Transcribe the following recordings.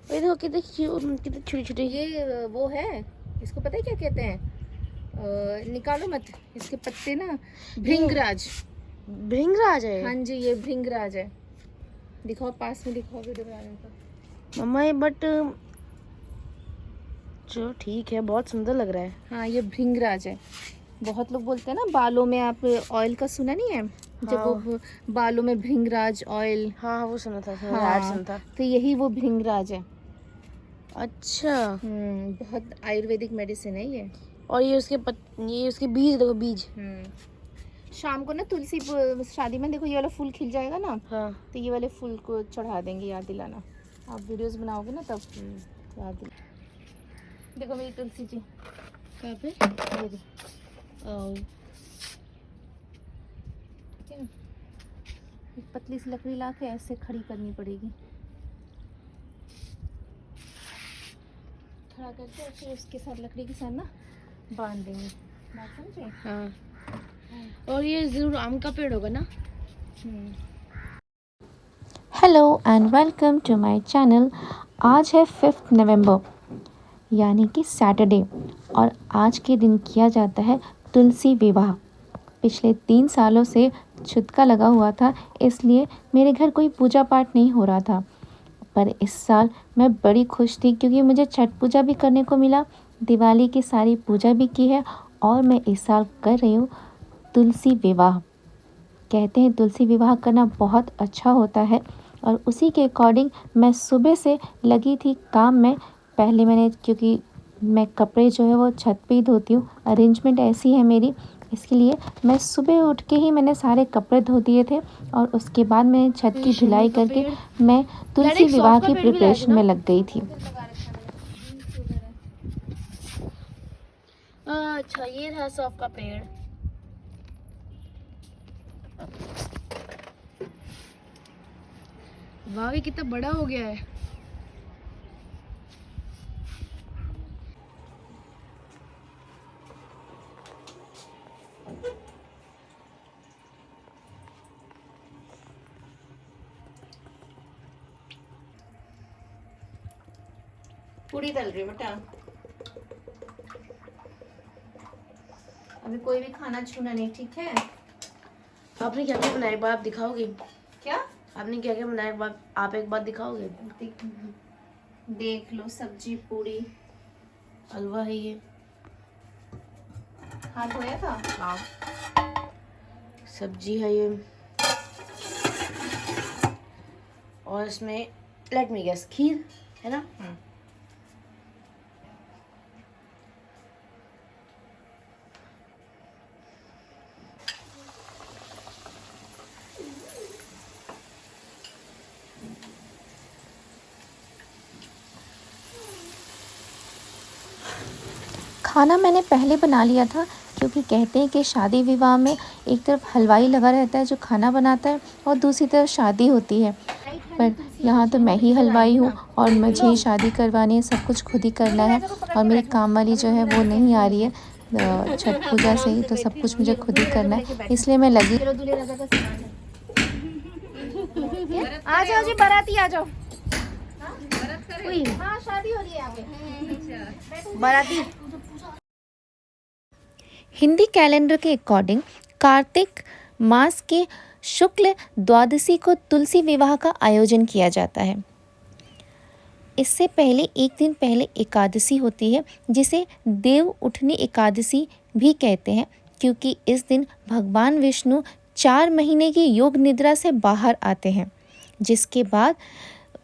ये देखो कितने छोटे छोटे। ये वो है, इसको पता है क्या कहते हैं? निकालो मत इसके पत्ते ना, भृंगराज। भृंगराज है? हाँ जी, ये भृंगराज है। दिखाओ पास में, दिखाओ वीडियो बनाने का। मम्मा ये बट चलो ठीक है, बहुत सुंदर लग रहा है। हाँ, ये भृंगराज है। बहुत लोग बोलते हैं ना बालों में, आप ऑयल का सुना नहीं है? हाँ। जब वो बालों में भृंगराज ऑयल। हाँ वो सुना था, हाँ, सुना था। तो यही वो भृंगराज है। अच्छा। बहुत आयुर्वेदिक मेडिसिन है ये। और ये उसके बीज देखो, बीज। शाम को ना तुलसी शादी में देखो, ये वाला फूल खिल जाएगा ना। हाँ। तो ये वाले फूल को चढ़ा देंगे, याद दिलाना। आप वीडियोस बनाओगे ना तब याद दिला। देखो मेरी तुलसी जी कहाँ पे? ये देखो। ठीक है, एक पतली सी लकड़ी ला के ऐसे खड़ी करनी पड़ेगी, खड़ा करके और फिर उसके साथ लकड़ी के साथ ना बांध देंगे। बात समझे? हाँ। और ये जरूर आम का पेड़ होगा ना? Hello and welcome to my channel. आज है 5 नवंबर यानी कि सैटरडे, और आज के दिन किया जाता है तुलसी विवाह। पिछले 3 सालों से छुतका लगा हुआ था, इसलिए मेरे घर कोई पूजा पाठ नहीं हो रहा था। पर इस साल मैं बड़ी खुश थी क्योंकि मुझे छठ पूजा भी करने को मिला, दिवाली की सारी पूजा भी की है, और मैं इस साल कर रही हूँ तुलसी विवाह। कहते हैं तुलसी विवाह करना बहुत अच्छा होता है, और उसी के अकॉर्डिंग मैं सुबह से लगी थी काम में। पहले मैंने, क्योंकि मैं कपड़े जो है वो छत पे ही धोती हूँ, अरेंजमेंट ऐसी है मेरी, इसके लिए मैं सुबह उठ के ही मैंने सारे कपड़े धो दिए थे, और उसके बाद मैंने छत की धुलाई करके मैं तुलसी विवाह की प्रिपरेशन में लग गई थी। अच्छा, ये रहा सौंफ का पेड़। वाह, ये कितना बड़ा हो गया है। पूरी तल रही बेटा, अभी कोई भी खाना छूना नहीं, ठीक है? आपने क्या क्या बनाया, एक बार आप दिखाओगे? क्या आपने क्या क्या बनाया, एक बार आप एक बार दिखाओगे? देख लो, सब्जी पूरी, हलवा है ये। हाथ धोया था। हाँ। सब्जी है ये, और इसमें लेट मी गेस, खीर है ना? खाना मैंने पहले बना लिया था, क्योंकि कहते हैं कि शादी विवाह में एक तरफ हलवाई लगा रहता है जो खाना बनाता है, और दूसरी तरफ शादी होती है। पर यहाँ तो मैं ही हलवाई हूँ, और मुझे ही शादी करवानी है, सब कुछ खुद ही करना है। और मेरी काम वाली जो है वो नहीं आ रही है छठ पूजा से ही, तो सब कुछ मुझे खुद ही करना है, इसलिए मैं लगी। आ जाओ जी, बाराती आ जाओ। हाँ, शादी हो रही है यहाँ पे। बाराती। हिंदी कैलेंडर के अकॉर्डिंग कार्तिक मास के शुक्ल द्वादशी को तुलसी विवाह का आयोजन किया जाता है। इससे पहले एक दिन पहले एकादशी होती है, जिसे देव उठनी एकादशी भी कहते हैं, क्योंकि इस दिन भगवान विष्णु 4 महीने की योग निद्रा से बाहर आते हैं, जिसके बाद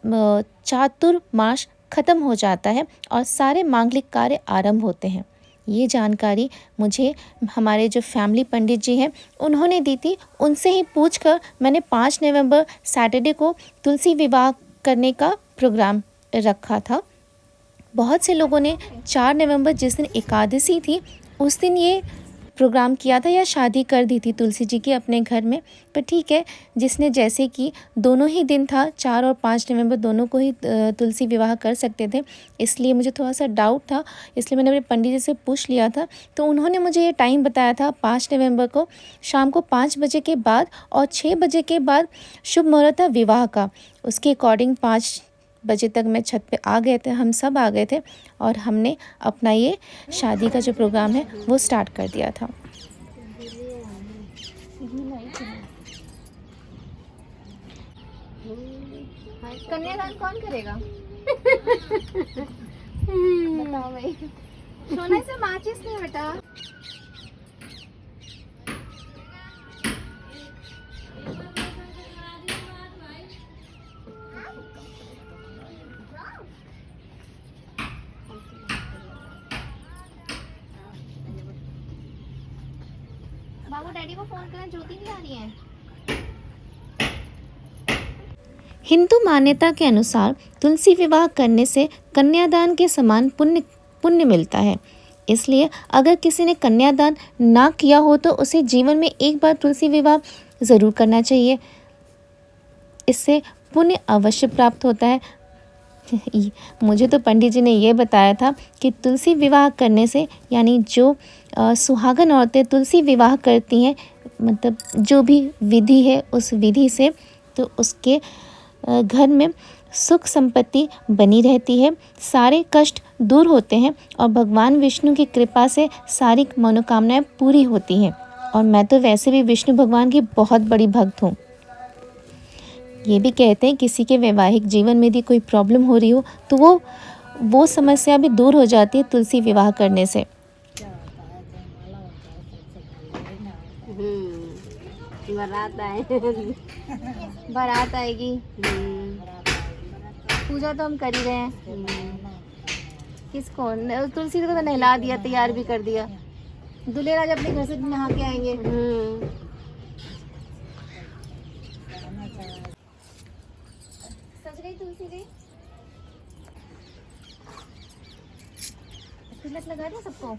चातुर्मास खत्म हो जाता है और सारे मांगलिक कार्य आरंभ होते हैं। ये जानकारी मुझे हमारे जो फैमिली पंडित जी हैं उन्होंने दी थी, उनसे ही पूछकर मैंने 5 नवंबर सैटरडे को तुलसी विवाह करने का प्रोग्राम रखा था। बहुत से लोगों ने 4 नवंबर जिस दिन एकादशी थी उस दिन ये प्रोग्राम किया था, या शादी कर दी थी तुलसी जी की अपने घर में। पर ठीक है, जिसने जैसे कि दोनों ही दिन था, 4 और 5 नवंबर दोनों को ही तुलसी विवाह कर सकते थे, इसलिए मुझे थोड़ा सा डाउट था, इसलिए मैंने अपने पंडित जी से पूछ लिया था। तो उन्होंने मुझे ये टाइम बताया था 5 नवंबर को शाम को 5 बजे के बाद और 6 बजे के बाद शुभ मुहूर्त था विवाह का। उसके अकॉर्डिंग 5 बजे तक मैं छत पे आ गए थे, हम सब आ गए थे और हमने अपना ये शादी का जो प्रोग्राम है वो स्टार्ट कर दिया था। कन्यादान कौन करेगा? बताओ भाई। सोने से माचिस नहीं बेटा। बाबू डैडी को फोन करना, ज्योति नहीं आ रही है। हिंदू मान्यता के अनुसार तुलसी विवाह करने से कन्यादान के समान पुण्य मिलता है। इसलिए अगर किसी ने कन्यादान ना किया हो तो उसे जीवन में एक बार तुलसी विवाह ज़रूर करना चाहिए। इससे पुण्य अवश्य प्राप्त होता है। मुझे तो पंडित जी ने ये बताया था कि तुलसी विवाह करने से, यानी जो सुहागन औरतें तुलसी विवाह करती हैं, मतलब जो भी विधि है उस विधि से, तो उसके घर में सुख संपत्ति बनी रहती है, सारे कष्ट दूर होते हैं और भगवान विष्णु की कृपा से सारी मनोकामनाएं पूरी होती हैं। और मैं तो वैसे भी विष्णु भगवान की बहुत बड़ी भक्त हूँ। ये भी कहते हैं किसी के वैवाहिक जीवन में यदि कोई प्रॉब्लम हो रही हो तो वो समस्या भी दूर हो जाती है तुलसी विवाह करने से। बारात आएगी। पूजा तो हम कर ही रहे हैं। किसको? तुलसी को तो नहला दिया, तैयार भी कर दिया। दूल्हे राज अपने घर से नहा के आएंगे। सज गई तुलसी जी। तिलक लगा दिया सबको।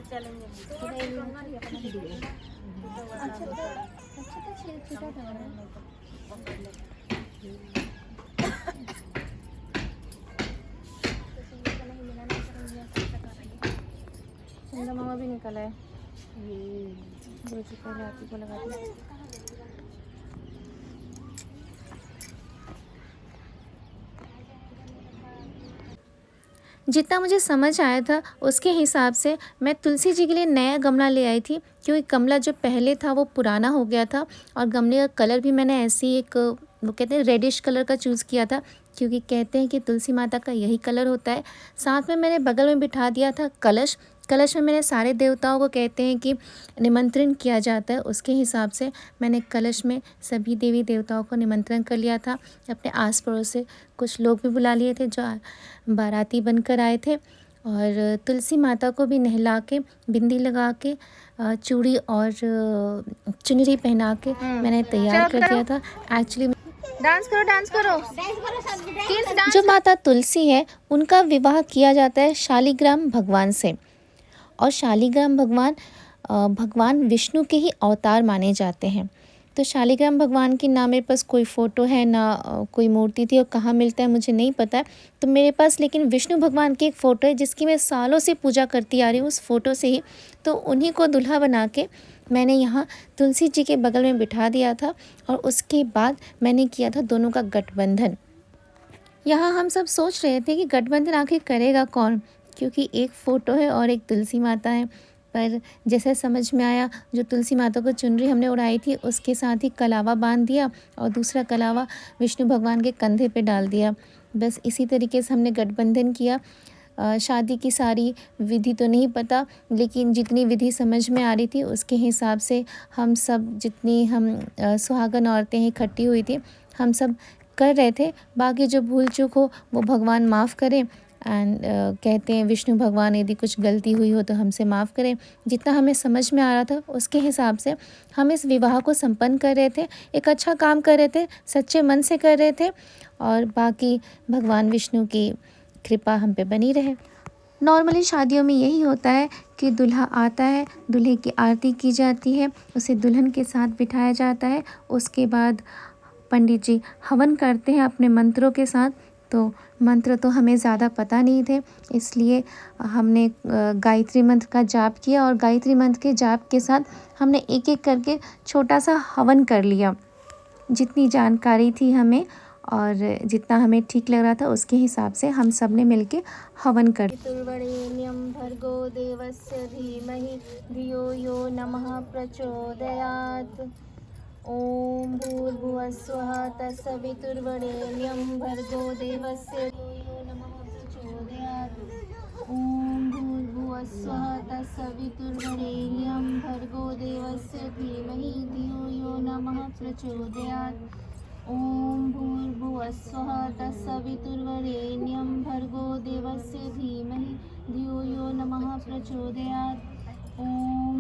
चलेंगे। चंदा मामा भी निकला है। पहले हाथी को लगा दिया। जितना मुझे समझ आया था उसके हिसाब से मैं तुलसी जी के लिए नया गमला ले आई थी, क्योंकि गमला जो पहले था वो पुराना हो गया था और गमले का कलर भी मैंने ऐसे ही एक, वो कहते हैं रेडिश कलर का चूज़ किया था, क्योंकि कहते हैं कि तुलसी माता का यही कलर होता है। साथ में मैंने बगल में बिठा दिया था कलश। कलश में मैंने सारे देवताओं को, कहते हैं कि निमंत्रण किया जाता है, उसके हिसाब से मैंने कलश में सभी देवी देवताओं को निमंत्रण कर लिया था। अपने आस पड़ोस से कुछ लोग भी बुला लिए थे जो बाराती बनकर आए थे, और तुलसी माता को भी नहला के, बिंदी लगा के, चूड़ी और चुनरी पहना के मैंने तैयार कर दिया था। एक्चुअली डांस करो, डांस करो, डांस। जो माता तुलसी है उनका विवाह किया जाता है शालिग्राम भगवान से, और शालिग्राम भगवान विष्णु के ही अवतार माने जाते हैं। तो शालिग्राम भगवान की ना मेरे पास कोई फ़ोटो है, ना कोई मूर्ति थी, और कहाँ मिलता है मुझे नहीं पता है। तो मेरे पास लेकिन विष्णु भगवान की एक फ़ोटो है जिसकी मैं सालों से पूजा करती आ रही हूँ, उस फ़ोटो से ही। तो उन्हीं को दूल्हा बना के मैंने यहाँ तुलसी जी के बगल में बिठा दिया था, और उसके बाद मैंने किया था दोनों का गठबंधन। यहाँ हम सब सोच रहे थे कि गठबंधन आखिर करेगा कौन, क्योंकि एक फ़ोटो है और एक तुलसी माता है। पर जैसे समझ में आया, जो तुलसी माता को चुनरी हमने उड़ाई थी उसके साथ ही कलावा बांध दिया और दूसरा कलावा विष्णु भगवान के कंधे पे डाल दिया। बस इसी तरीके से हमने गठबंधन किया। शादी की सारी विधि तो नहीं पता, लेकिन जितनी विधि समझ में आ रही थी उसके हिसाब से हम सब, जितनी हम सुहागन औरतें इकट्ठी हुई थी, हम सब कर रहे थे। बाकी जो भूल चूक हो वो भगवान माफ़ करें। एंड कहते हैं विष्णु भगवान यदि कुछ गलती हुई हो तो हमसे माफ़ करें। जितना हमें समझ में आ रहा था उसके हिसाब से हम इस विवाह को संपन्न कर रहे थे, एक अच्छा काम कर रहे थे, सच्चे मन से कर रहे थे, और बाकी भगवान विष्णु की कृपा हम पे बनी रहे। नॉर्मली शादियों में यही होता है कि दूल्हा आता है, दूल्हे की आरती की जाती है, उसे दुल्हन के साथ बिठाया जाता है, उसके बाद पंडित जी हवन करते हैं अपने मंत्रों के साथ। तो मंत्र तो हमें ज़्यादा पता नहीं थे, इसलिए हमने गायत्री मंत्र का जाप किया और गायत्री मंत्र के जाप के साथ हमने एक एक करके छोटा सा हवन कर लिया। जितनी जानकारी थी हमें और जितना हमें ठीक लग रहा था उसके हिसाब से हम सब ने मिलके हवन कर। पितुर्वरेण्यं भर्गो देवस्य धीमहि धियो यो नमः प्रचोदयात्। ॐ भूर्भुवः स्वः तत्सवितुर्वरेण्यं भर्गो देवस्य धियो यो नमः प्रचोदयात्। ॐ भूर्भुवः स्वः तत्सवितुर्वरेण्यं भर्गो देवस्य धीमहि धियो यो नमः प्रचोदयात्। ॐ भूर्भुवः स्वः तत्सवितुर्वरेण्यं भर्गो देवस्य धीमहि धियो यो नमः प्रचोदयात्। ॐ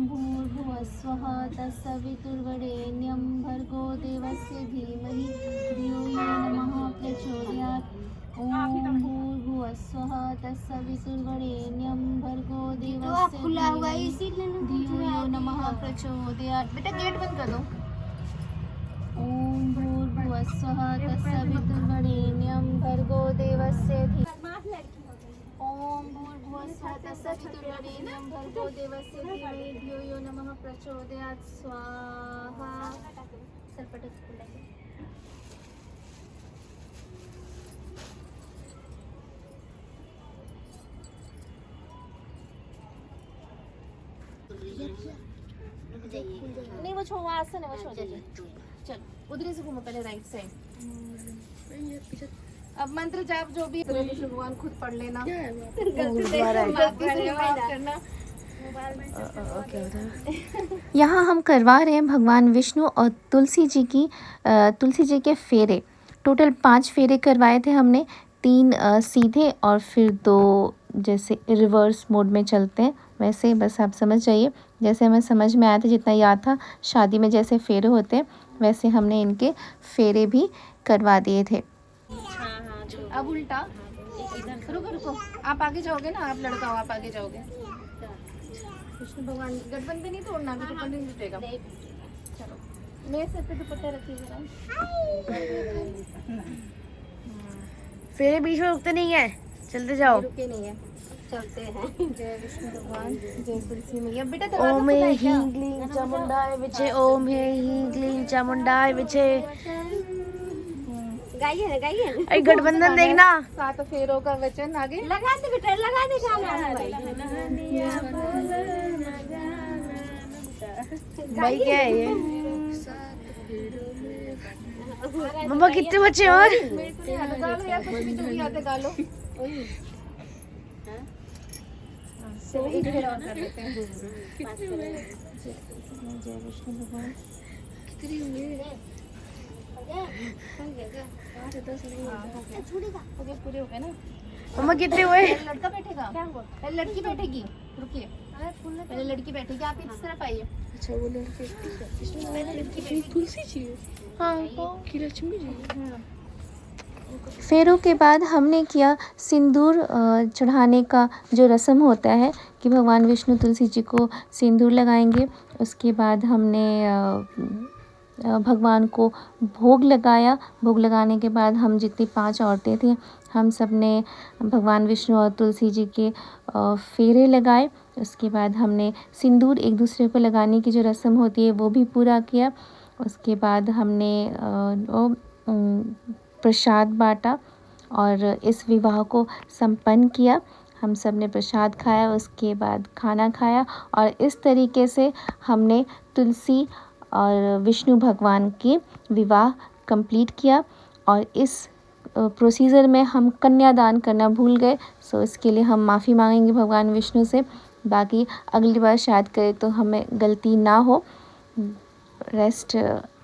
भूर्भुवः स्वः तत्सवितुर्वरेण्यं भर्गो देवस्य धीमहि धियो यो नमः प्रचोदयात्। ॐ भूर्भुवः स्वः तत्सवितुर्वरेण्यं भर्गो देवस्य धीमहि धियो यो नमः प्रचोदयात्। बेटा गेट बंद कर दो। ॐ भूर्भुवः स्वः तत्सवितुर्वरेण्यं भर्गो देवस्य धीमहि ॐ भूर्भुवः स्वः तत्सवितुर्वरेण्यं भर्गो देवस्य धीमहि धियो यो नमः प्रचोदयात्। स्वाहा। नहीं वो छोड़, वहाँ से नहीं, वो छोड़ दीजिए। चल उधर से घूमो पहले राइट साइड। अब मंत्र जाप जो भी विष्णु भगवान खुद पढ़ लेना। यहाँ हम करवा रहे हैं भगवान विष्णु और तुलसी जी के फेरे। टोटल 5 फेरे करवाए थे हमने, 3 सीधे और फिर 2 जैसे रिवर्स मोड में चलते हैं वैसे। बस आप समझ जाइए, जैसे हमें समझ में आया था, जितना याद था, शादी में जैसे फेरे होते हैं वैसे हमने इनके फेरे भी करवा दिए थे। अब उल्टा रुको, आप आगे जाओगे ना, आप लड़का हो, आप आगे जाओगे। विष्णु भगवान गठबंधन नहीं तोड़ना, गठबंधन नहीं टूटेगा। चलो मेरे सर पे दुपट्टा रखिए जरा। फेरे बीच में रुकते नहीं है, चलते जाओ। रुके नहीं है, चलते हैं। जय विष्णु भगवान, जय तुलसी मैया। बेटा ओम ह्रीं क्लीं चामुंडाय विचे, ओम ह्रीं क्लीं चामुंडाय विचे। गाइए गाइए। अरे गठबंधन देखना। 7 फेरों का वचन आगे लगा दे बेटा, लगा दे भाई। क्या है ये? मम्मा कितने बच्चे और? गालो यार, कुछ भी जो भी आते गालो। एक फेरा और कर लेते हैं। जय विष्णु भगवान। कितनी हुए? पूरे हो गए ना। मम्मा कितने हुए? लड़का बैठेगा, क्या हुआ? पहले लड़की बैठेगी, रुकिए, पहले लड़की बैठेगी। आप इस तरफ आइए। अच्छा वो लड़की तुलसी जी। हाँ की लक्ष्मी जी। फेरों के बाद हमने किया सिंदूर चढ़ाने का जो रस्म होता है कि भगवान विष्णु तुलसी जी को सिंदूर लगाएंगे। उसके बाद हमने भगवान को भोग लगाया। भोग लगाने के बाद हम जितनी 5 औरतें थी, हम सब ने भगवान विष्णु और तुलसी जी के फेरे लगाए। उसके बाद हमने सिंदूर एक दूसरे को लगाने की जो रस्म होती है वो भी पूरा किया। उसके बाद हमने प्रसाद बांटा और इस विवाह को संपन्न किया। हम सब ने प्रसाद खाया, उसके बाद खाना खाया और इस तरीके से हमने तुलसी और विष्णु भगवान के विवाह कंप्लीट किया। और इस प्रोसीजर में हम कन्यादान करना भूल गए, सो इसके लिए हम माफ़ी मांगेंगे भगवान विष्णु से। बाकी अगली बार शायद करें तो हमें गलती ना हो। रेस्ट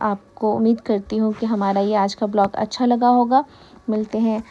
आपको उम्मीद करती हूँ कि हमारा ये आज का ब्लॉग अच्छा लगा होगा। मिलते हैं